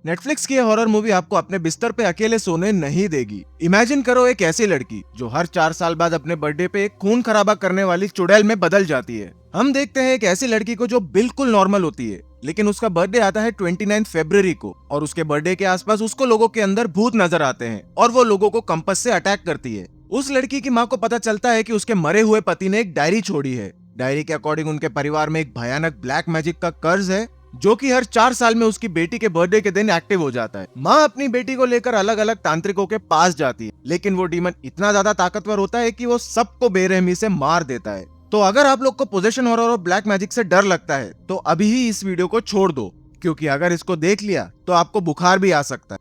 Netflix की horror movie आपको अपने बिस्तर पे अकेले सोने नहीं देगी। इमेजिन करो एक ऐसी लड़की जो हर 4 साल बाद अपने बर्थडे पे एक खून खराबा करने वाली चुड़ैल में बदल जाती है। हम देखते हैं एक ऐसी लड़की को जो बिल्कुल नॉर्मल होती है, लेकिन उसका बर्थडे आता है 29 फरवरी को और उसके बर्थडे के आसपास उसको लोगों के अंदर भूत नजर आते हैं और वो लोगों को कंपास से अटैक करती है। उस लड़की की माँ को पता चलता है कि उसके मरे हुए पति ने एक डायरी छोड़ी है। डायरी के अकॉर्डिंग उनके परिवार में एक भयानक ब्लैक मैजिक का कर्ज है जो कि हर 4 साल में उसकी बेटी के बर्थडे के दिन एक्टिव हो जाता है। माँ अपनी बेटी को लेकर अलग अलग तांत्रिकों के पास जाती है, लेकिन वो डीमन इतना ज्यादा ताकतवर होता है कि वो सबको बेरहमी से मार देता है। तो अगर आप लोग को पोजेशन हॉरर और ब्लैक मैजिक से डर लगता है तो अभी ही इस वीडियो को छोड़ दो, क्योंकि अगर इसको देख लिया तो आपको बुखार भी आ सकता है।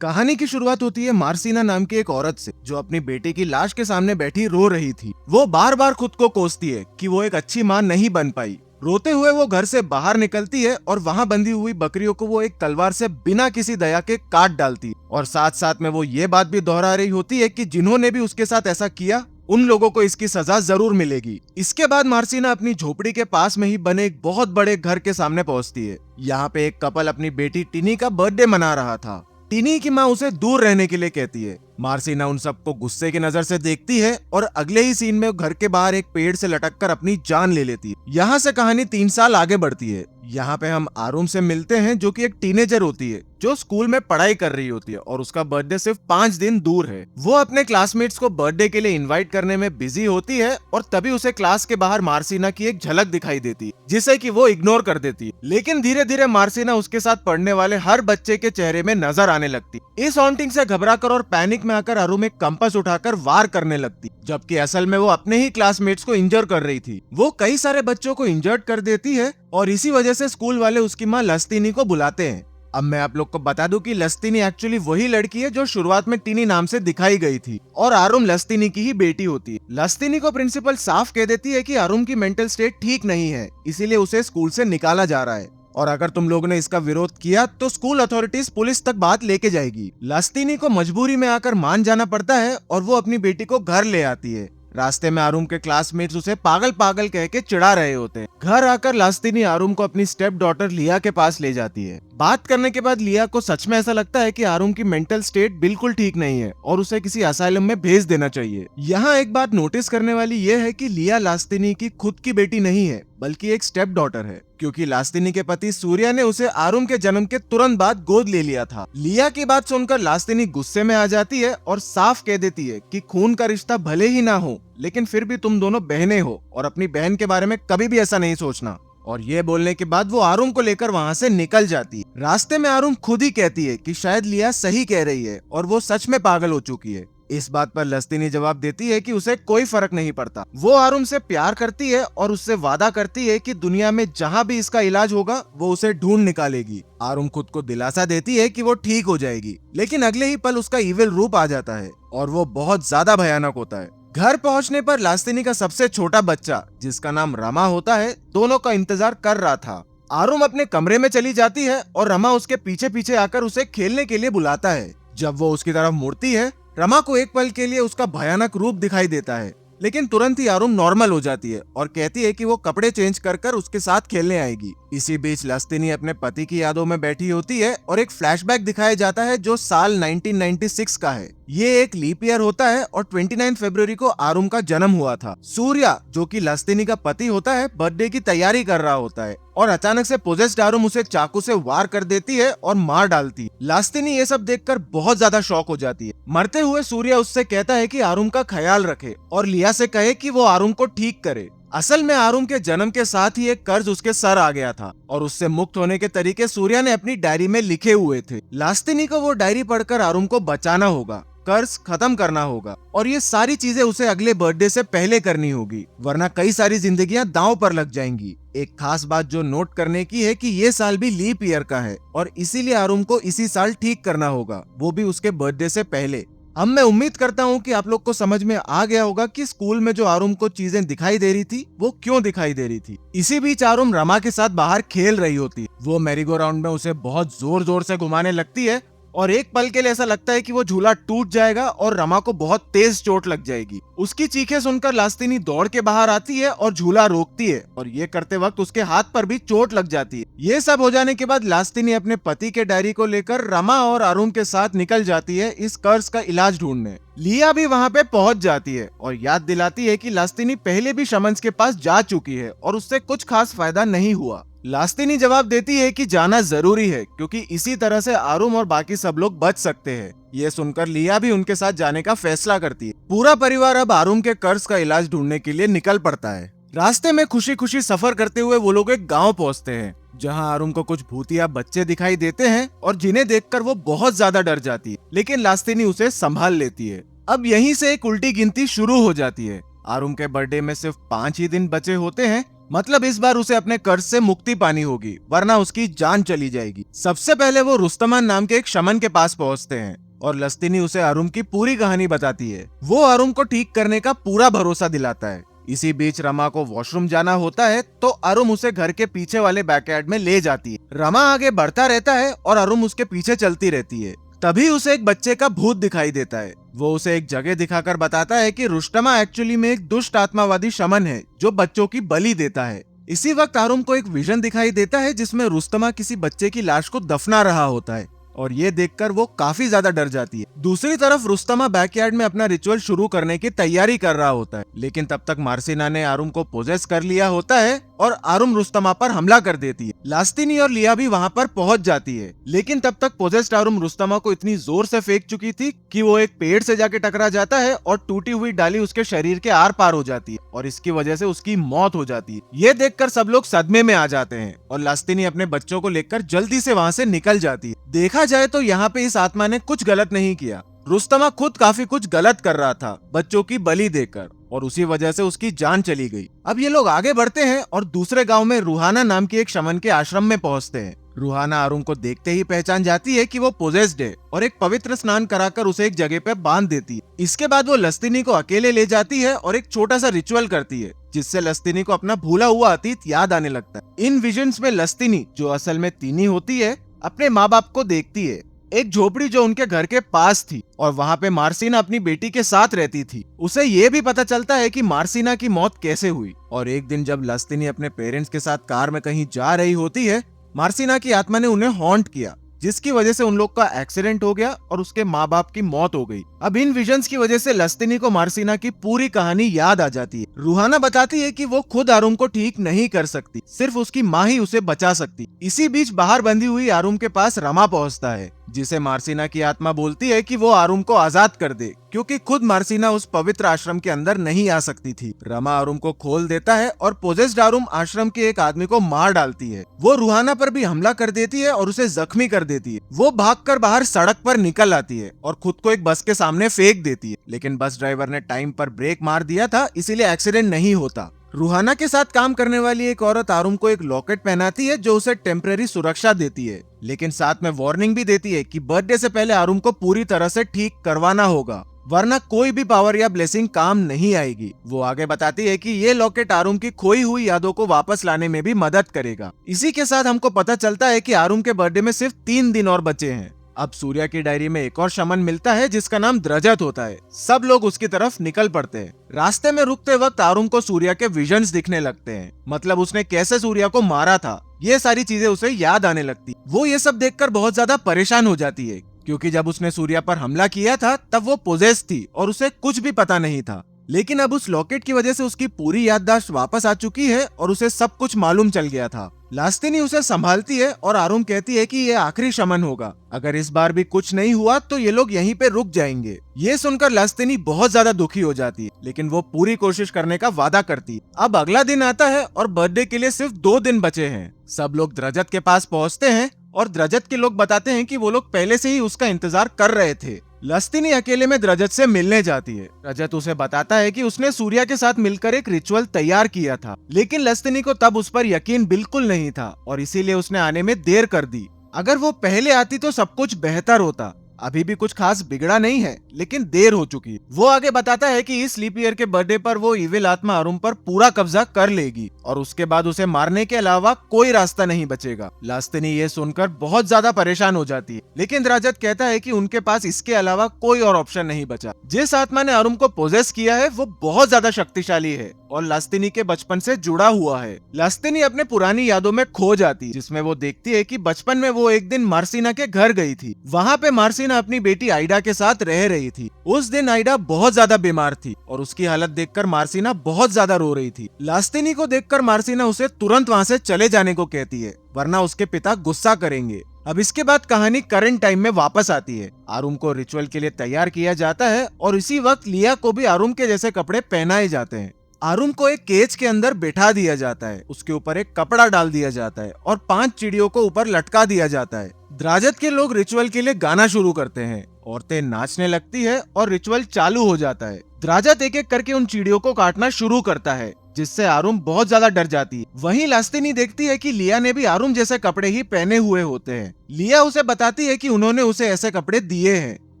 कहानी की शुरुआत होती है मार्सिना नाम की एक औरत से जो अपनी बेटी की लाश के सामने बैठी रो रही थी। वो बार बार खुद को कोसती है कि वो एक अच्छी माँ नहीं बन पाई। रोते हुए वो घर से बाहर निकलती है और वहाँ बंधी हुई बकरियों को वो एक तलवार से बिना किसी दया के काट डालती है और साथ साथ में वो ये बात भी दोहरा रही होती है कि जिन्होंने भी उसके साथ ऐसा किया उन लोगों को इसकी सजा जरूर मिलेगी। इसके बाद मार्सिना अपनी झोपड़ी के पास में ही बने एक बहुत बड़े घर के सामने पहुंचती है। यहाँ पे एक कपल अपनी बेटी टिनी का बर्थडे मना रहा था। टिनी की माँ उसे दूर रहने के लिए कहती है। मार्सिना उन सबको गुस्से की नजर से देखती है और अगले ही सीन में घर के बाहर एक पेड़ से लटककर अपनी जान ले लेती है। यहाँ से कहानी 3 साल आगे बढ़ती है। यहाँ पे हम आरुम से मिलते हैं जो कि एक टीनेजर होती है जो स्कूल में पढ़ाई कर रही होती है और उसका बर्थडे सिर्फ 5 दिन दूर है। वो अपने क्लासमेट्स को बर्थडे के लिए इनवाइट करने में बिजी होती है और तभी उसे क्लास के बाहर मार्सिना की एक झलक दिखाई देती है जिसे कि वो इग्नोर कर देती है। लेकिन धीरे धीरे मार्सिना उसके साथ पढ़ने वाले हर बच्चे के चेहरे में नजर आने लगती। इस हॉन्टिंग से घबराकर और पैनिक में आकर आरुम एक कंपास उठाकर वार करने लगती, जबकि असल में वो अपने ही क्लासमेट्स को इंजर कर रही थी। वो कई सारे बच्चों को इंजर्ड कर देती है और इसी वजह से स्कूल वाले उसकी माँ लस्तिनी को बुलाते हैं। अब मैं आप लोग को बता दूं कि लस्तिनी एक्चुअली वही लड़की है जो शुरुआत में टिनी नाम से दिखाई गई थी और आरुम लस्तिनी की ही बेटी होती है। लस्तिनी को प्रिंसिपल साफ कह देती है कि आरुम की मेंटल स्टेट ठीक नहीं है, इसीलिए उसे स्कूल से निकाला जा रहा है और अगर तुम लोगों ने इसका विरोध किया तो स्कूल अथॉरिटीज पुलिस तक बात लेके जाएगी। लस्तिनी को मजबूरी में आकर मान जाना पड़ता है और वो अपनी बेटी को घर ले आती है। रास्ते में आरुम के क्लासमेट्स उसे पागल पागल कह के चिढ़ा रहे होते हैं। घर आकर लस्तिनी आरुम को अपनी स्टेप डॉटर लिया के पास ले जाती है। बात करने के बाद लिया को सच में ऐसा लगता है कि आरुम की मेंटल स्टेट बिल्कुल ठीक नहीं है और उसे किसी असाइलम में भेज देना चाहिए। यहाँ एक बात नोटिस करने वाली ये है कि लिया लास्तिनी की खुद की बेटी नहीं है बल्कि एक स्टेप डॉटर है, क्योंकि लास्तिनी के पति सूर्या ने उसे आरुम के जन्म के तुरंत बाद गोद ले लिया था। लिया की बात सुनकर लास्तिनी गुस्से में आ जाती है और साफ कह देती है कि खून का रिश्ता भले ही ना हो लेकिन फिर भी तुम दोनों बहनें हो और अपनी बहन के बारे में कभी भी ऐसा नहीं सोचना। और ये बोलने के बाद वो आरुम को लेकर वहाँ से निकल जाती है। रास्ते में आरुम खुद ही कहती है कि शायद लिया सही कह रही है और वो सच में पागल हो चुकी है। इस बात पर लस्तिनी जवाब देती है कि उसे कोई फर्क नहीं पड़ता। वो आरुम से प्यार करती है और उससे वादा करती है कि दुनिया में जहाँ भी इसका इलाज होगा वो उसे ढूंढ निकालेगी। आरुम खुद को दिलासा देती है कि वो ठीक हो जाएगी, लेकिन अगले ही पल उसका इविल रूप आ जाता है और वो बहुत ज्यादा भयानक होता है। घर पहुंचने पर लास्तिनी का सबसे छोटा बच्चा जिसका नाम रमा होता है दोनों का इंतजार कर रहा था। आरुम अपने कमरे में चली जाती है और रमा उसके पीछे पीछे आकर उसे खेलने के लिए बुलाता है। जब वो उसकी तरफ मुड़ती है रमा को एक पल के लिए उसका भयानक रूप दिखाई देता है, लेकिन तुरंत ही आरुम नॉर्मल हो जाती है और कहती है कि वो कपड़े चेंज कर कर उसके साथ खेलने आएगी। इसी बीच लस्तिनी अपने पति की यादों में बैठी होती है और एक फ्लैशबैक दिखाया जाता है जो साल 1996 का है। ये एक लीप ईयर होता है और 29 फरवरी को आरुम का जन्म हुआ था। सूर्या जो कि लस्तिनी का पति होता है बर्थडे की तैयारी कर रहा होता है और अचानक से पोजेस्ड आरुम उसे चाकू से वार कर देती है और मार डालती। लस्तिनी ये सब देखकर बहुत ज्यादा शॉक हो जाती है। मरते हुए सूर्या उससे कहता है कि आरुम का ख्याल रखे और लिया से कहे कि वो आरुम को ठीक करे। असल में आरुम के जन्म के साथ ही एक कर्ज उसके सर आ गया था और उससे मुक्त होने के तरीके सूर्या ने अपनी डायरी में लिखे हुए थे। लस्तिनी को वो डायरी पढ़कर आरुम को बचाना होगा, कर्ज खत्म करना होगा और ये सारी चीजें उसे अगले बर्थडे से पहले करनी होगी, वरना कई सारी जिंदगियां दांव पर लग जाएंगी। एक खास बात जो नोट करने की है कि ये साल भी लीप ईयर का है और इसीलिए आरुम को इसी साल ठीक करना होगा, वो भी उसके बर्थडे से पहले। अब मैं उम्मीद करता हूँ कि आप लोग को समझ में आ गया होगा कि स्कूल में जो आरुम को चीजें दिखाई दे रही थी वो क्यों दिखाई दे रही थी। इसी बीच आरुम रमा के साथ बाहर खेल रही होती। वो मैरीगो राउंड में उसे बहुत जोर जोर से घुमाने लगती है और एक पल के लिए ऐसा लगता है कि वो झूला टूट जाएगा और रमा को बहुत तेज चोट लग जाएगी। उसकी चीखें सुनकर लास्तिनी दौड़ के बाहर आती है और झूला रोकती है, और ये करते वक्त उसके हाथ पर भी चोट लग जाती है। ये सब हो जाने के बाद लास्तिनी अपने पति के डायरी को लेकर रमा और अरुण के साथ निकल जाती है इस कर्ज का इलाज ढूंढने। लिया भी वहाँ पे पहुंच जाती है और याद दिलाती है कि लास्तिनी पहले भी शमंस के पास जा चुकी है और उससे कुछ खास फायदा नहीं हुआ। लास्तिनी जवाब देती है कि जाना जरूरी है, क्योंकि इसी तरह से आरुम और बाकी सब लोग बच सकते हैं। ये सुनकर लिया भी उनके साथ जाने का फैसला करती है। पूरा परिवार अब आरुम के कर्ज का इलाज ढूंढने के लिए निकल पड़ता है। रास्ते में खुशी खुशी सफर करते हुए वो लोग एक गाँव पहुँचते हैं, जहां आरुम को कुछ भूतिया बच्चे दिखाई देते हैं और जिन्हें देखकर वो बहुत ज्यादा डर जाती है, लेकिन लास्तिनी उसे संभाल लेती है। अब यहीं से एक उल्टी गिनती शुरू हो जाती है। आरुम के बर्थडे में सिर्फ 5 ही दिन बचे होते हैं, मतलब इस बार उसे अपने कर्ज से मुक्ति पानी होगी, वरना उसकी जान चली जाएगी। सबसे पहले वो रुस्तमान नाम के एक शमन के पास पहुंचते हैं और लस्तिनी उसे आरुम की पूरी कहानी बताती है। वो आरुम को ठीक करने का पूरा भरोसा दिलाता है। इसी बीच रमा को वॉशरूम जाना होता है, तो अरुम उसे घर के पीछे वाले बैकयार्ड में ले जाती है। रमा आगे बढ़ता रहता है और अरुम उसके पीछे चलती रहती है। तभी उसे एक बच्चे का भूत दिखाई देता है। वो उसे एक जगह दिखाकर बताता है कि रुस्तमा एक्चुअली में एक दुष्ट आत्मावादी शमन है जो बच्चों की बलि देता है। इसी वक्त आरुम को एक विजन दिखाई देता है जिसमें रुस्तमा किसी बच्चे की लाश को दफना रहा होता है, और ये देखकर वो काफी ज्यादा डर जाती है। दूसरी तरफ रुस्तमा बैकयार्ड में अपना रिचुअल शुरू करने की तैयारी कर रहा होता है, लेकिन तब तक मार्सिना ने आरुम को पोजेस कर लिया होता है और आरुम रुस्तमा पर हमला कर देती है। लास्तिनी और लिया भी वहाँ पर पहुंच जाती है, लेकिन तब तक पोजेस्ड आरुम रुस्तमा को इतनी जोर से फेंक चुकी थी कि वो एक पेड़ से जाके टकरा जाता है और टूटी हुई डाली उसके शरीर के आर पार हो जाती है और इसकी वजह से उसकी मौत हो जाती है। ये देखकर सब लोग सदमे में आ जाते हैं और लास्तिनी अपने बच्चों को लेकर जल्दी से वहाँ से निकल जाती है। देखा जाए तो यहाँ पे इस आत्मा ने कुछ गलत नहीं किया। रुस्तमा खुद काफी कुछ गलत कर रहा था बच्चों की बलि देकर, और उसी वजह से उसकी जान चली गई। अब ये लोग आगे बढ़ते हैं और दूसरे गांव में रूहाना नाम की एक शमन के आश्रम में पहुंचते हैं। रूहाना आरुम को देखते ही पहचान जाती है कि वो पोजेस्ड है और एक पवित्र स्नान कराकर उसे एक जगह पे बांध देती है। इसके बाद वो लस्तिनी को अकेले ले जाती है और एक छोटा सा रिचुअल करती है, जिससे लस्तिनी को अपना भूला हुआ अतीत याद आने लगता है। इन विजन्स में लस्तिनी, जो असल में तीनी होती है, अपने माँ बाप को देखती है, एक झोपड़ी जो उनके घर के पास थी, और वहाँ पे मार्सिना अपनी बेटी के साथ रहती थी। उसे ये भी पता चलता है कि मार्सिना की मौत कैसे हुई। और एक दिन जब लस्तिनी अपने पेरेंट्स के साथ कार में कहीं जा रही होती है, मार्सिना की आत्मा ने उन्हें हॉन्ट किया, जिसकी वजह से उन लोग का एक्सीडेंट हो गया और उसके माँ बाप की मौत हो गई। अब इन विजन्स की वजह से लस्तिनी को मार्सिना की पूरी कहानी याद आ जाती है। रूहाना बताती है कि वो खुद आरुम को ठीक नहीं कर सकती, सिर्फ उसकी माँ ही उसे बचा सकती। इसी बीच बाहर बंधी हुई आरुम के पास रमा पहुंचता है, जिसे मार्सिना की आत्मा बोलती है कि वो आरुम को आजाद कर दे, क्योंकि खुद मार्सिना उस पवित्र आश्रम के अंदर नहीं आ सकती थी। रमा आरुम को खोल देता है और पोजेस्ड आरुम आश्रम के एक आदमी को मार डालती है। वो रूहाना पर भी हमला कर देती है और उसे जख्मी कर देती है। वो भागकर बाहर सड़क पर निकल आती है और खुद को एक बस के सामने फेंक देती है, लेकिन बस ड्राइवर ने टाइम पर ब्रेक मार दिया था, इसीलिए एक्सीडेंट नहीं होता। रूहाना के साथ काम करने वाली एक औरत आरुम को एक लॉकेट पहनाती है जो उसे टेम्परेरी सुरक्षा देती है, लेकिन साथ में वार्निंग भी देती है कि बर्थडे से पहले आरुम को पूरी तरह से ठीक करवाना होगा, वरना कोई भी पावर या ब्लेसिंग काम नहीं आएगी। वो आगे बताती है कि ये लॉकेट आरुम की खोई हुई यादों को वापस लाने में भी मदद करेगा। इसी के साथ हमको पता चलता है कि आरुम के बर्थडे में सिर्फ 3 दिन और बचे हैं। अब सूर्या की डायरी में एक और शमन मिलता है जिसका नाम द्रजत होता है। सब लोग उसकी तरफ निकल पड़ते हैं। रास्ते में रुकते वक्त आरुम को सूर्या के विजन्स दिखने लगते हैं, मतलब उसने कैसे सूर्या को मारा था, ये सारी चीजें उसे याद आने लगती। वो ये सब देखकर बहुत ज्यादा परेशान हो जाती है, क्योंकि जब उसने सूर्या पर हमला किया था तब वो पोजेस थी और उसे कुछ भी पता नहीं था। लेकिन अब उस लॉकेट की वजह से उसकी पूरी याददाश्त वापस आ चुकी है और उसे सब कुछ मालूम चल गया था। लास्तिनी उसे संभालती है और आरुम कहती है कि ये आखिरी शमन होगा, अगर इस बार भी कुछ नहीं हुआ तो ये लोग यहीं पे रुक जाएंगे। ये सुनकर लास्तिनी बहुत ज्यादा दुखी हो जाती है, लेकिन वो पूरी कोशिश करने का वादा करती है। अब अगला दिन आता है और बर्थडे के लिए सिर्फ 2 दिन बचे हैं। सब लोग द्रजत के पास पहुँचते हैं और द्रजत के लोग बताते हैं कि वो लोग पहले से ही उसका इंतजार कर रहे थे। लस्तिनी अकेले में द्रजत से मिलने जाती है। द्रजत उसे बताता है कि उसने सूर्या के साथ मिलकर एक रिचुअल तैयार किया था, लेकिन लस्तिनी को तब उस पर यकीन बिल्कुल नहीं था और इसीलिए उसने आने में देर कर दी। अगर वो पहले आती तो सब कुछ बेहतर होता। अभी भी कुछ खास बिगड़ा नहीं है, लेकिन देर हो चुकी। वो आगे बताता है कि इस लीप ईयर के बर्थडे पर वो इविल आत्मा आरुम पर पूरा कब्जा कर लेगी और उसके बाद उसे मारने के अलावा कोई रास्ता नहीं बचेगा। लास्तिनी ये सुनकर बहुत ज्यादा परेशान हो जाती है, लेकिन द्राजत कहता है कि उनके पास इसके अलावा कोई और ऑप्शन नहीं बचा। जिस आत्मा ने आरुम को पोजेस किया है वो बहुत ज्यादा शक्तिशाली है और लास्तिनी के बचपन से जुड़ा हुआ है। लास्तिनी अपने पुरानी यादों में खो जाती, जिसमें वो देखती है कि बचपन में वो एक दिन मार्सिना के घर गई थी। वहाँ पे मार्सिना अपनी बेटी आइडा के साथ रह रही थी। उस दिन आइडा बहुत ज्यादा बीमार थी और उसकी हालत देखकर मार्सिना बहुत ज्यादा रो रही थी। लास्तिनी को देखकर मार्सिना उसे तुरंत वहाँ से चले जाने को कहती है, वरना उसके पिता गुस्सा करेंगे। अब इसके बाद कहानी करंट टाइम में वापस आती है। आरुम को रिचुअल के लिए तैयार किया जाता है और इसी वक्त लिया को भी आरुम के जैसे कपड़े पहनाए जाते हैं। आरुम को एक केज के अंदर बैठा दिया जाता है, उसके ऊपर एक कपड़ा डाल दिया जाता है और 5 चिड़ियों को ऊपर लटका दिया जाता है। द्राजत के लोग रिचुअल के लिए गाना शुरू करते हैं, औरतें नाचने लगती है और रिचुअल चालू हो जाता है। द्राजत एक एक करके उन चिड़ियों को काटना शुरू करता है, जिससे आरुम बहुत ज्यादा डर जाती है। वहीं लास्तिनी देखती है कि लिया ने भी आरुम जैसे कपड़े ही पहने हुए होते हैं। लिया उसे बताती है कि उन्होंने उसे ऐसे कपड़े दिए हैं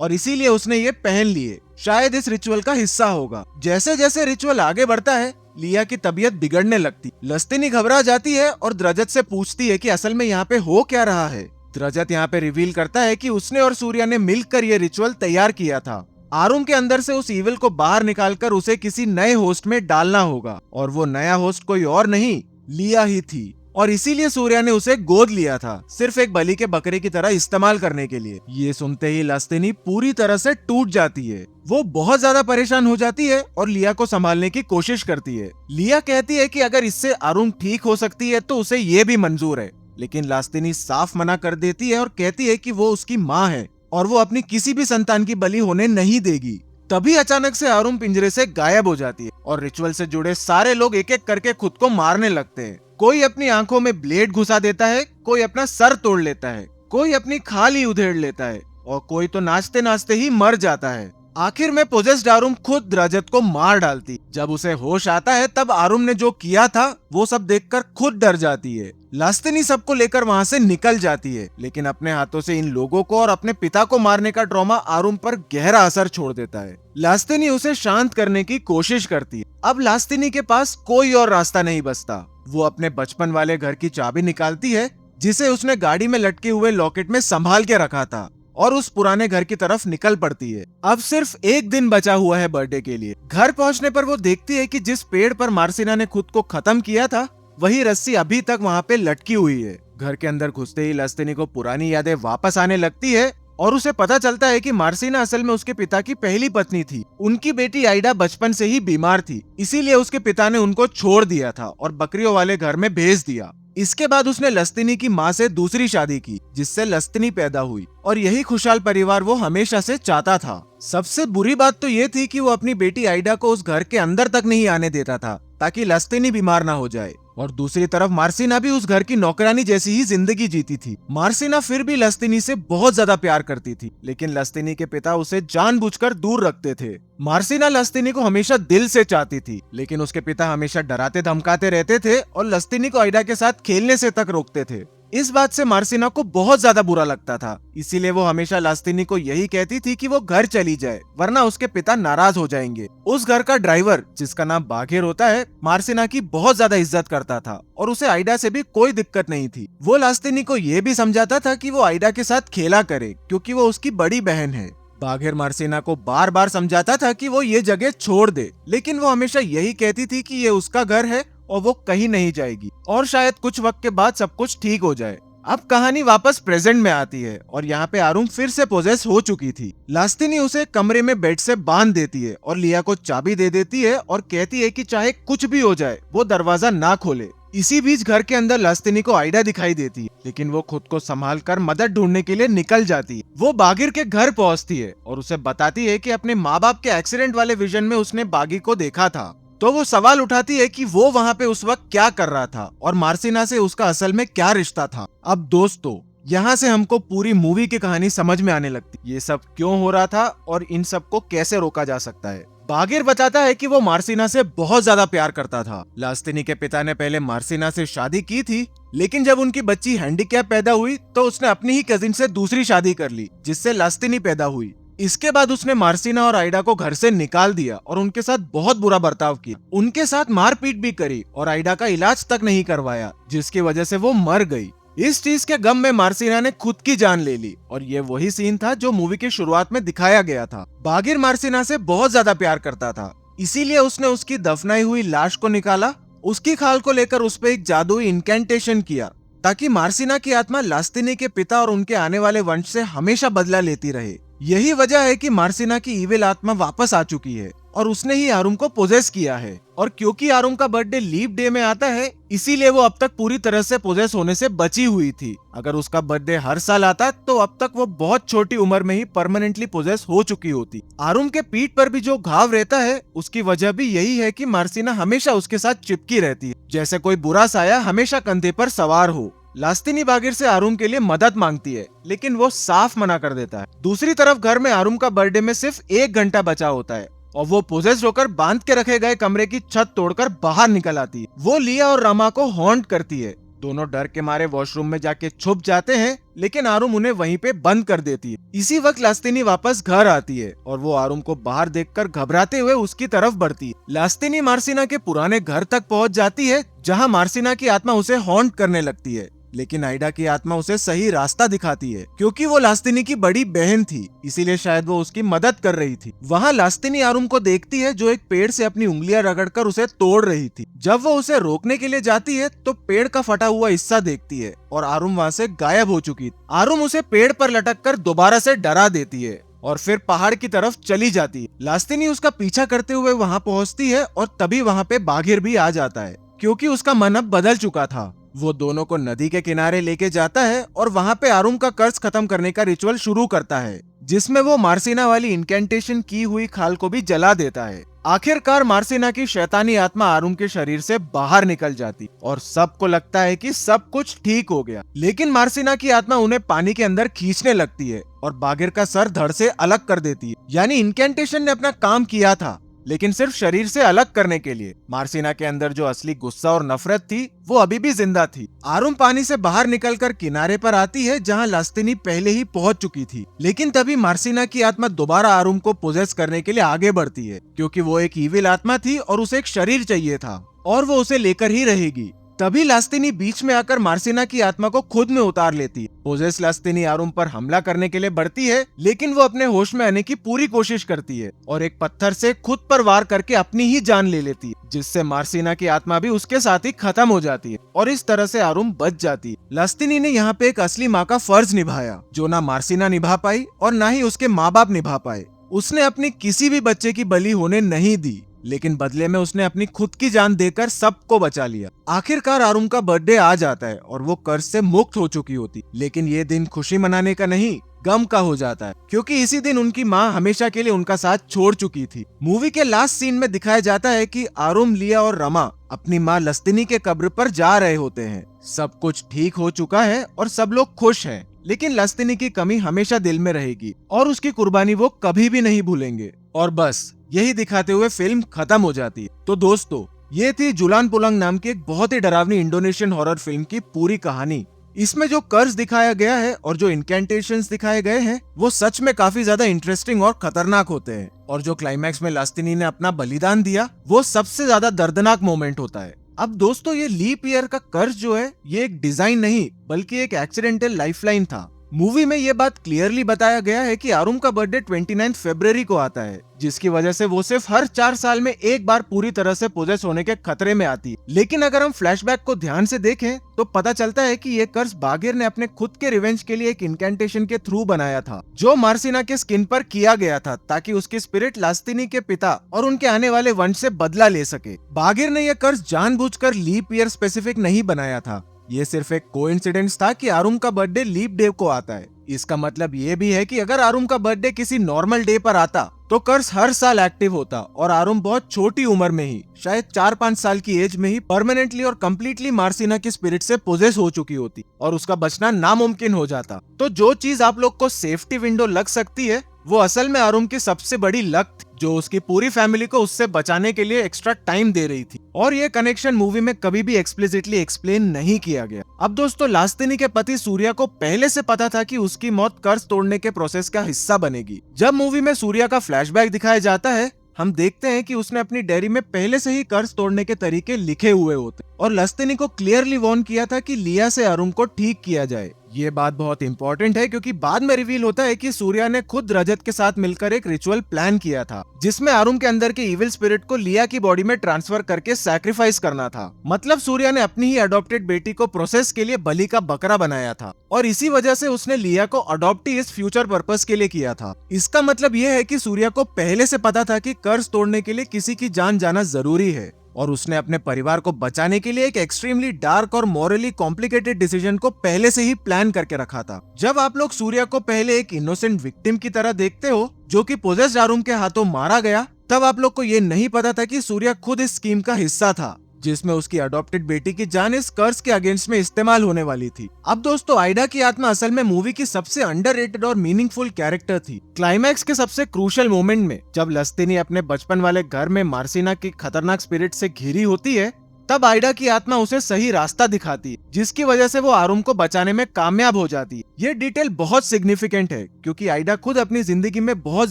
और इसीलिए उसने ये पहन लिए, शायद इस रिचुअल का हिस्सा होगा। जैसे जैसे रिचुअल आगे बढ़ता है, लिया की तबीयत बिगड़ने लगती। लास्तिनी घबरा जाती है और द्रजत से पूछती है कि असल में यहाँ पे हो क्या रहा है। द्रजत यहाँ पे रिवील करता है कि उसने और सूर्या ने मिलकर ये रिचुअल तैयार किया था। आरुम के अंदर से उस ईविल को बाहर निकालकर उसे किसी नए होस्ट में डालना होगा और वो नया होस्ट कोई और नहीं, लिया ही थी। और इसीलिए सूर्या ने उसे गोद लिया था, सिर्फ एक बलि के बकरे की तरह इस्तेमाल करने के लिए। ये सुनते ही लास्तिनी पूरी तरह से टूट जाती है। वो बहुत ज्यादा परेशान हो जाती है और लिया को संभालने की कोशिश करती है। लिया कहती है कि अगर इससे आरुम ठीक हो सकती है तो उसे ये भी मंजूर है, लेकिन लास्तिनी साफ मना कर देती है और कहती है कि वो उसकी माँ है और वो अपनी किसी भी संतान की बलि होने नहीं देगी। तभी अचानक से आरुम पिंजरे से गायब हो जाती है और रिचुअल से जुड़े सारे लोग एक एक करके खुद को मारने लगते हैं। कोई अपनी आंखों में ब्लेड घुसा देता है, कोई अपना सर तोड़ लेता है, कोई अपनी खाल ही उधेड़ लेता है और कोई तो नाचते नाचते ही मर जाता है। आखिर में पोजेस्ड आरुम खुद द्रजत को मार डालती। जब उसे होश आता है तब आरुम ने जो किया था वो सब देखकर खुद डर जाती है। लास्तिनी सबको लेकर वहाँ से निकल जाती है, लेकिन अपने हाथों से इन लोगों को और अपने पिता को मारने का ट्रॉमा आरुम पर गहरा असर छोड़ देता है। लास्तिनी उसे शांत करने की कोशिश करती है। अब लास्तिनी के पास कोई और रास्ता नहीं बचता। वो अपने बचपन वाले घर की चाबी निकालती है, जिसे उसने गाड़ी में लटके हुए लॉकेट में संभाल के रखा था, और उस पुराने घर की तरफ निकल पड़ती है। अब सिर्फ एक दिन बचा हुआ है बर्थडे के लिए। घर पहुंचने पर वो देखती है कि जिस पेड़ पर मार्सिना ने खुद को खत्म किया था, वही रस्सी अभी तक वहाँ पे लटकी हुई है। घर के अंदर घुसते ही लास्तिनी को पुरानी यादें वापस आने लगती है और उसे पता चलता है कि मार्सिना असल में उसके पिता की पहली पत्नी थी। उनकी बेटी आइडा बचपन से ही बीमार थी, इसीलिए उसके पिता ने उनको छोड़ दिया था और बकरियों वाले घर में भेज दिया। इसके बाद उसने लास्तिनी की माँ से दूसरी शादी की, जिससे लास्तिनी पैदा हुई, और यही खुशहाल परिवार वो हमेशा से चाहता था। सबसे बुरी बात तो ये थी कि वो अपनी बेटी आइडा को उस घर के अंदर तक नहीं आने देता था, ताकि लास्तिनी बीमार ना हो जाए। और दूसरी तरफ मार्सिना भी उस घर की नौकरानी जैसी ही जिंदगी जीती थी। मार्सिना फिर भी लास्तिनी से बहुत ज्यादा प्यार करती थी, लेकिन लास्तिनी के पिता उसे जानबूझकर दूर रखते थे। मार्सिना लास्तिनी को हमेशा दिल से चाहती थी, लेकिन उसके पिता हमेशा डराते धमकाते रहते थे और लास्तिनी को आइडा के साथ खेलने से तक रोकते थे। इस बात से मार्सिना को बहुत ज्यादा बुरा लगता था, इसीलिए वो हमेशा लास्तिनी को यही कहती थी कि वो घर चली जाए, वरना उसके पिता नाराज हो जाएंगे। उस घर का ड्राइवर, जिसका नाम बाघेर होता है, मार्सिना की बहुत ज्यादा इज्जत करता था और उसे आइडा से भी कोई दिक्कत नहीं थी। वो लास्तिनी को ये भी समझाता था कि वो आइडा के साथ खेला करे, क्योंकि वो उसकी बड़ी बहन है। बाघेर मार्सिना को बार बार समझाता था कि वो ये जगह छोड़ दे, लेकिन वो हमेशा यही कहती थी कि ये उसका घर है और वो कहीं नहीं जाएगी, और शायद कुछ वक्त के बाद सब कुछ ठीक हो जाए। अब कहानी वापस प्रेजेंट में आती है और यहाँ पे आरुम फिर से पोजेस हो चुकी थी। लास्तिनी उसे कमरे में बेड से बांध देती है और लिया को चाबी दे देती है और कहती है कि चाहे कुछ भी हो जाए वो दरवाजा ना खोले। इसी बीच घर के अंदर लास्तिनी को आइडा दिखाई देती है, लेकिन वो खुद को संभाल कर मदद ढूंढने के लिए निकल जाती है। वो बागिर के घर पहुंचती है और उसे बताती है कि अपने माँ बाप के एक्सीडेंट वाले विजन में उसने बागी को देखा था। तो वो सवाल उठाती है कि वो वहाँ पे उस वक्त क्या कर रहा था और मार्सिना से उसका असल में क्या रिश्ता था। अब दोस्तों, यहाँ से हमको पूरी मूवी की कहानी समझ में आने लगती, ये सब क्यों हो रहा था और इन सब को कैसे रोका जा सकता है। बागिर बताता है कि वो मार्सिना से बहुत ज्यादा प्यार करता था। लास्तिनी के पिता ने पहले मार्सिना से शादी की थी, लेकिन जब उनकी बच्ची हैंडीकैप पैदा हुई तो उसने अपनी ही कजिन से दूसरी शादी कर ली, जिससे लास्तिनी पैदा हुई। इसके बाद उसने मार्सिना और आइडा को घर से निकाल दिया और उनके साथ बहुत बुरा बर्ताव किया। उनके साथ मारपीट भी करी और आइडा का इलाज तक नहीं करवाया, जिसकी वजह से वो मर गई। इस चीज के गम में मार्सिना ने खुद की जान ले ली और ये वही सीन था जो मूवी की शुरुआत में दिखाया गया था। बागिर मार्सिना से बहुत ज्यादा प्यार करता था, इसीलिए उसने उसकी दफनाई हुई लाश को निकाला, उसकी खाल को लेकर उस पर एक जादुई इनकेंटेशन किया ताकि मार्सिना की आत्मा लास्तिनी के पिता और उनके आने वाले वंश से हमेशा बदला लेती रहे। यही वजह है कि मार्सिना की इविल आत्मा वापस आ चुकी है और उसने ही आरुम को पोजेस किया है। और क्योंकि आरुम का बर्थडे लीप डे में आता है, इसीलिए वो अब तक पूरी तरह से पोजेस होने से बची हुई थी। अगर उसका बर्थडे हर साल आता तो अब तक वो बहुत छोटी उम्र में ही परमानेंटली पोजेस हो चुकी होती। आरुम के पीठ पर भी जो घाव रहता है, उसकी वजह भी यही है कि मार्सिना हमेशा उसके साथ चिपकी रहती है, जैसे कोई बुरा साया हमेशा कंधे पर सवार हो। लास्तिनी बागिर से आरुम के लिए मदद मांगती है, लेकिन वो साफ मना कर देता है। दूसरी तरफ घर में आरुम का बर्थडे में सिर्फ 1 घंटा बचा होता है और वो पोजेस होकर बांध के रखे गए कमरे की छत तोड़कर बाहर निकल आती है। वो लिया और रमा को हॉन्ट करती है। दोनों डर के मारे वॉशरूम में जाके छुप जाते हैं, लेकिन आरुम उन्हें वहीं पे बंद कर देती है। इसी वक्त लास्तिनी वापस घर आती है और वो आरुम को बाहर देखकर घबराते हुए उसकी तरफ बढ़ती है। लास्तिनी मार्सिना के पुराने घर तक पहुंच जाती है, जहां मार्सिना की आत्मा उसे हॉन्ट करने लगती है। लेकिन आइडा की आत्मा उसे सही रास्ता दिखाती है, क्योंकि वो लास्तिनी की बड़ी बहन थी, इसीलिए शायद वो उसकी मदद कर रही थी। वहाँ लास्तिनी आरुम को देखती है जो एक पेड़ से अपनी उंगलियां रगड़कर उसे तोड़ रही थी। जब वो उसे रोकने के लिए जाती है तो पेड़ का फटा हुआ हिस्सा देखती है और आरुम वहाँ से गायब हो चुकी। आरुम उसे पेड़ पर लटक कर दोबारा से डरा देती है और फिर पहाड़ की तरफ चली जाती है। लास्तिनी उसका पीछा करते हुए वहाँ पहुँचती है और तभी वहाँ पे बाघिर भी आ जाता है, क्योंकि उसका मन अब बदल चुका था। वो दोनों को नदी के किनारे लेके जाता है और वहाँ पे आरुम का कर्ज खत्म करने का रिचुअल शुरू करता है, जिसमें वो मार्सिना वाली इनकेंटेशन की हुई खाल को भी जला देता है। आखिरकार मार्सिना की शैतानी आत्मा आरुम के शरीर से बाहर निकल जाती और सबको लगता है कि सब कुछ ठीक हो गया। लेकिन मार्सिना की आत्मा उन्हें पानी के अंदर खींचने लगती है और बागिर का सर धड़ से अलग कर देती है। यानी इनकेंटेशन ने अपना काम किया था, लेकिन सिर्फ शरीर से अलग करने के लिए। मार्सिना के अंदर जो असली गुस्सा और नफरत थी, वो अभी भी जिंदा थी। आरुम पानी से बाहर निकलकर किनारे पर आती है, जहां लास्तिनी पहले ही पहुंच चुकी थी। लेकिन तभी मार्सिना की आत्मा दोबारा आरुम को पोजेस करने के लिए आगे बढ़ती है, क्योंकि वो एक ईविल आत्मा थी और उसे एक शरीर चाहिए था और वो उसे लेकर ही रहेगी। तभी लास्तिनी बीच में आकर मार्सिना की आत्मा को खुद में उतार लेती है। पोजेस लास्तिनी आरुम पर हमला करने के लिए बढ़ती है, लेकिन वो अपने होश में आने की पूरी कोशिश करती है और एक पत्थर से खुद पर वार करके अपनी ही जान ले लेती है, जिससे मार्सिना की आत्मा भी उसके साथ ही खत्म हो जाती है और इस तरह से आरुम बच जाती है। लास्तिनी ने यहाँ पे एक असली माँ का फर्ज निभाया, जो ना मार्सिना निभा पाई और ना ही उसके माँ बाप निभा पाए। उसने अपनी किसी भी बच्चे की बलि होने नहीं दी, लेकिन बदले में उसने अपनी खुद की जान देकर सबको बचा लिया। आखिरकार आरुम का बर्थडे आ जाता है और वो कर्ज से मुक्त हो चुकी होती, लेकिन ये दिन खुशी मनाने का नहीं, गम का हो जाता है, क्योंकि इसी दिन उनकी माँ हमेशा के लिए उनका साथ छोड़ चुकी थी। मूवी के लास्ट सीन में दिखाया जाता है कि आरुम, लिया और रमा अपनी माँ लास्तिनी के कब्र पर जा रहे होते हैं। सब कुछ ठीक हो चुका है और सब लोग खुश हैं, लेकिन लास्तिनी की कमी हमेशा दिल में रहेगी और उसकी कुर्बानी वो कभी भी नहीं भूलेंगे। और बस यही दिखाते हुए फिल्म खत्म हो जाती है। तो दोस्तों, ये थी जुलान पुलंग नाम की एक बहुत ही डरावनी इंडोनेशियन हॉरर फिल्म की पूरी कहानी। इसमें जो कर्ज दिखाया गया है और जो इनकेंटेशंस दिखाए गए हैं, वो सच में काफी ज्यादा इंटरेस्टिंग और खतरनाक होते हैं। और जो क्लाइमैक्स में लास्तिनी ने अपना बलिदान दिया, वो सबसे ज्यादा दर्दनाक मोमेंट होता है। अब दोस्तों, ये लीप ईयर का कर्ज जो है, ये एक डिजाइन नहीं बल्कि एक एक्सीडेंटल लाइफलाइन था। मूवी में ये बात क्लियरली बताया गया है कि आरुम का बर्थडे 29 फरवरी को आता है, जिसकी वजह से वो सिर्फ हर 4 साल में एक बार पूरी तरह से पोजेस होने के खतरे में आती है। लेकिन अगर हम फ्लैशबैक को ध्यान से देखें तो पता चलता है कि ये कर्ज बागिर ने अपने खुद के रिवेंज के लिए एक इनकेंटेशन के थ्रू बनाया था, जो मार्सिना के स्किन पर किया गया था, ताकि उसकी स्पिरिट लास्तिनी के पिता और उनके आने वाले वंश से बदला ले सके। बागिर ने यह कर्ज जानबूझकर लीप ईयर स्पेसिफिक नहीं बनाया था। ये सिर्फ एक कोइंसिडेंस था कि आरुम का बर्थडे लीप डे को आता है। इसका मतलब ये भी है कि अगर आरुम का बर्थडे किसी नॉर्मल डे पर आता तो कर्ज हर साल एक्टिव होता और आरुम बहुत छोटी उम्र में ही, शायद 4-5 साल की एज में ही परमानेंटली और कंप्लीटली मार्सिना की स्पिरिट से पोजेस हो चुकी होती और उसका बचना नामुमकिन हो जाता। तो जो चीज आप लोग को सेफ्टी विंडो लग सकती है, वो असल में आरुम की सबसे बड़ी लक थी, जो उसकी पूरी फैमिली को उससे बचाने के लिए एक्स्ट्रा टाइम दे रही थी। और ये कनेक्शन मूवी में कभी भी एक्सप्लिसिटली एक्सप्लेन नहीं किया गया। अब दोस्तों, लास्तिनी के पति सूर्या को पहले से पता था कि उसकी मौत कर्ज तोड़ने के प्रोसेस का हिस्सा बनेगी। जब मूवी में सूर्या का फ्लैशबैक दिखाया जाता है, हम देखते हैं कि उसने अपनी डायरी में पहले से ही कर्ज तोड़ने के तरीके लिखे हुए होते और लस्तिनी को क्लियरली वार्न किया था कि लिया से आरुम को ठीक किया जाए। ये बात बहुत इंपॉर्टेंट है क्योंकि बाद में रिवील होता है कि सूर्या ने खुद रजत के साथ मिलकर एक रिचुअल प्लान किया था, जिसमें आरुम के अंदर के इविल स्पिरिट को लिया की बॉडी में ट्रांसफर करके सैक्रिफाइस करना था। मतलब सूर्या ने अपनी ही अडॉप्टेड बेटी को प्रोसेस के लिए बलि का बकरा बनाया था और इसी वजह से उसने लिया को अडॉप्ट ही इस फ्यूचर पर्पस के लिए किया था। इसका मतलब यह है कि सूर्या को पहले से पता था कि कर्ज तोड़ने के लिए किसी की जान जाना जरूरी है और उसने अपने परिवार को बचाने के लिए एक एक्सट्रीमली डार्क और मॉरली कॉम्प्लिकेटेड डिसीजन को पहले से ही प्लान करके रखा था। जब आप लोग सूर्या को पहले एक इनोसेंट विक्टिम की तरह देखते हो जो कि पोजेस्ड आरुम के हाथों मारा गया, तब आप लोग को ये नहीं पता था कि सूर्या खुद इस स्कीम का हिस्सा था, जिसमें उसकी अडॉप्टेड बेटी की जान इस कर्ज के अगेंस्ट में इस्तेमाल होने वाली थी। अब दोस्तों, आइडा की आत्मा असल में मूवी की सबसे अंडररेटेड और मीनिंगफुल कैरेक्टर थी। क्लाइमैक्स के सबसे क्रूशियल मोमेंट में जब लस्तिनी अपने बचपन वाले घर में मार्सिना की खतरनाक स्पिरिट से घिरी होती है, तब आइडा की आत्मा उसे सही रास्ता दिखाती है, जिसकी वजह से वो आरुम को बचाने में कामयाब हो जाती है। ये डिटेल बहुत सिग्निफिकेंट है क्योंकि आइडा खुद अपनी जिंदगी में बहुत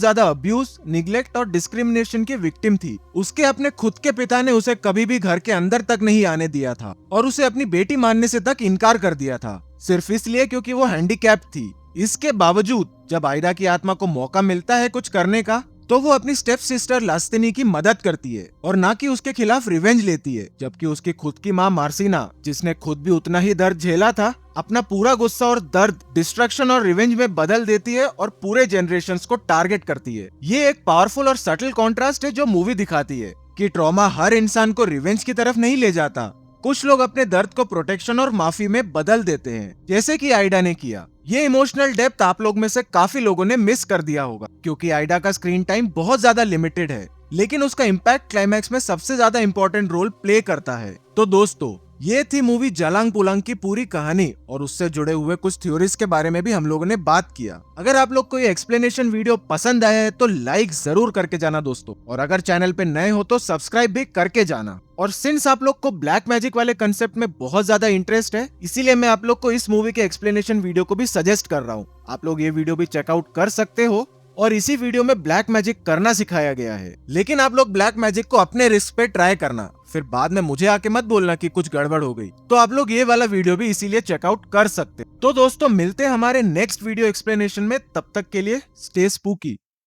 ज्यादा अब्यूज, निग्लेक्ट और डिस्क्रिमिनेशन की विक्टिम थी। उसके अपने खुद के पिता ने उसे कभी भी घर के अंदर तक नहीं आने दिया था और उसे अपनी बेटी मानने से तक इनकार कर दिया था, सिर्फ इसलिए क्योंकि वो हैंडीकैप्ड थी। इसके बावजूद जब आइडा की आत्मा को मौका मिलता है कुछ करने का, तो वो अपनी स्टेप सिस्टर लास्तिनी की मदद करती है और ना कि उसके खिलाफ रिवेंज लेती है, जबकि उसकी खुद की माँ मार्सिना, जिसने खुद भी उतना ही दर्द झेला था, अपना पूरा गुस्सा और दर्द डिस्ट्रक्शन और रिवेंज में बदल देती है और पूरे जनरेशंस को टारगेट करती है। ये एक पावरफुल और सटल कॉन्ट्रास्ट है जो मूवी दिखाती है कि ट्रॉमा हर इंसान को रिवेंज की तरफ नहीं ले जाता। कुछ लोग अपने दर्द को प्रोटेक्शन और माफी में बदल देते हैं, जैसे कि आइडा ने किया। ये इमोशनल डेप्थ आप लोग में से काफी लोगों ने मिस कर दिया होगा क्योंकि आइडा का स्क्रीन टाइम बहुत ज्यादा लिमिटेड है, लेकिन उसका इम्पैक्ट क्लाइमैक्स में सबसे ज्यादा इंपॉर्टेंट रोल प्ले करता है। तो दोस्तों, ये थी मूवी जलांग पुलांग की पूरी कहानी और उससे जुड़े हुए कुछ थ्योरीज के बारे में भी हम लोगों ने बात किया। अगर आप लोग को ये एक्सप्लेनेशन वीडियो पसंद आया है तो लाइक जरूर करके जाना दोस्तों, और अगर चैनल पे नए हो तो सब्सक्राइब भी करके जाना। और सिंस आप लोग को ब्लैक मैजिक वाले कंसेप्ट में बहुत ज्यादा इंटरेस्ट है, इसीलिए मैं आप लोग को इस मूवी के एक्सप्लेनेशन वीडियो को भी सजेस्ट कर रहा हूँ। आप लोग ये वीडियो भी चेकआउट कर सकते हो और इसी वीडियो में ब्लैक मैजिक करना सिखाया गया है, लेकिन आप लोग ब्लैक मैजिक को अपने रिस्क पे ट्राई करना, फिर बाद में मुझे आके मत बोलना कि कुछ गड़बड़ हो गई। तो आप लोग ये वाला वीडियो भी इसीलिए चेकआउट कर सकते। तो दोस्तों, मिलते हैं हमारे नेक्स्ट वीडियो एक्सप्लेनेशन में, तब तक के लिए स्टे स्पूकी।